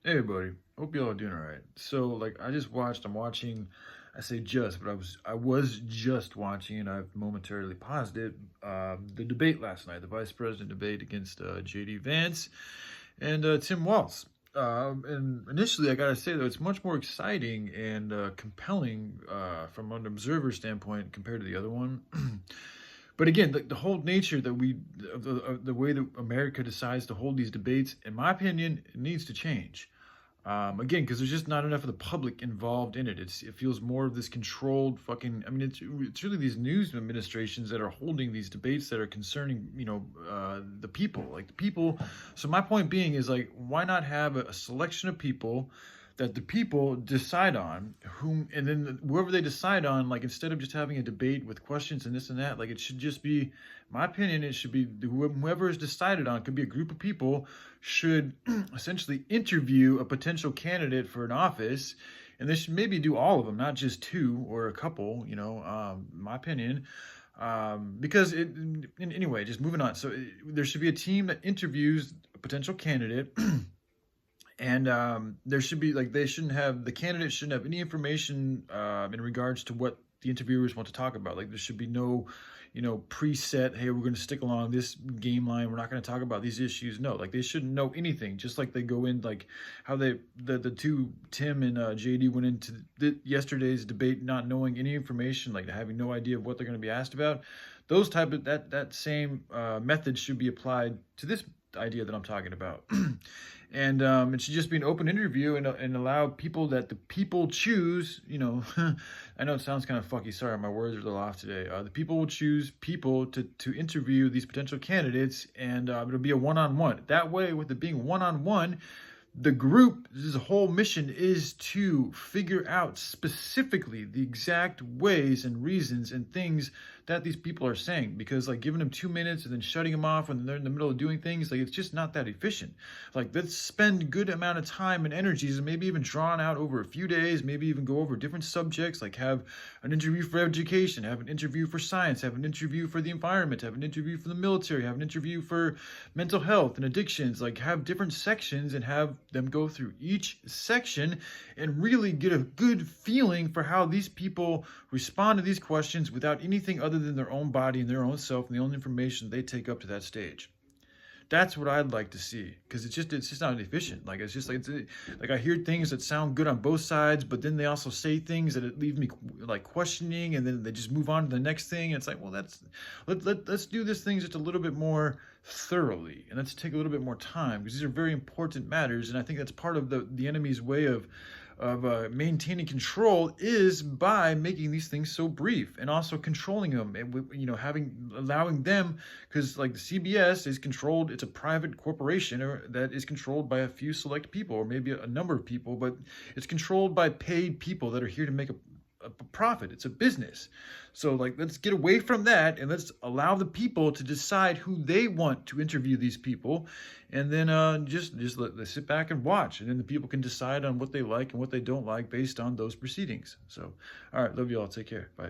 Hey everybody, hope y'all are doing all right. So I'm watching, I say just, but I was just watching, and I've momentarily paused it, the debate last night, the vice president debate against JD Vance and Tim Walz. And initially, I gotta say though, it's much more exciting and compelling from an observer standpoint compared to the other one. But again, the whole nature that of the way that America decides to hold these debates, in my opinion, it needs to change. Again, because there's just not enough of the public involved in it. It feels more of this controlled fucking. I mean, it's really these news administrations that are holding these debates that are concerning the people, like the people. So my point being is like, why not have a selection of people that the people decide on whom, and then whoever they decide on, like instead of just having a debate with questions and this and that, like it should just be, my opinion, it should be whoever is decided on, could be a group of people, should essentially interview a potential candidate for an office, and they should maybe do all of them, not just two or a couple, my opinion. Because anyway, just moving on. So there should be a team that interviews a potential candidate. And there should be like they shouldn't have the candidates shouldn't have any information in regards to what the interviewers want to talk about. Like there should be no, preset. Hey, we're going to stick along this game line. We're not going to talk about these issues. No, like they shouldn't know anything. Just like they go in like how the two Tim and JD went into yesterday's debate not knowing any information, like having no idea of what they're going to be asked about. Those type of that same method should be applied to this idea that I'm talking about. And it should just be an open interview and allow people that the people choose. I know it sounds kind of fucky. Sorry, my words are a little off today. The people will choose people to interview these potential candidates, and it'll be a one-on-one. That way, with it being one-on-one, the group's whole mission is to figure out specifically the exact ways and reasons and things that these people are saying, because like giving them 2 minutes and then shutting them off when they're in the middle of doing things, like it's just not that efficient. Like let's spend good amount of time and energies, and maybe even drawn out over a few days, maybe even go over different subjects, like have an interview for education, have an interview for science, have an interview for the environment, have an interview for the military, have an interview for mental health and addictions, like have different sections and have them go through each section and really get a good feeling for how these people respond to these questions without anything other than their own body and their own self and the only information they take up to that stage. That's what I'd like to see, because it's just not efficient. Like it's just like I hear things that sound good on both sides, but then they also say things that it leave me like questioning, and then they just move on to the next thing. It's like, well, let's do this thing just a little bit more thoroughly, and let's take a little bit more time, because these are very important matters, and I think that's part of the enemy's way of maintaining control is by making these things so brief, and also controlling them, and allowing them, because like the CBS is controlled, it's a private corporation that is controlled by a few select people, or maybe a number of people, but it's controlled by paid people that are here to make a profit. It's a business. So like let's get away from that, and let's allow the people to decide who they want to interview these people, and then just let's sit back and watch, and then the people can decide on what they like and what they don't like based on those proceedings. So all right, love you all, take care, bye.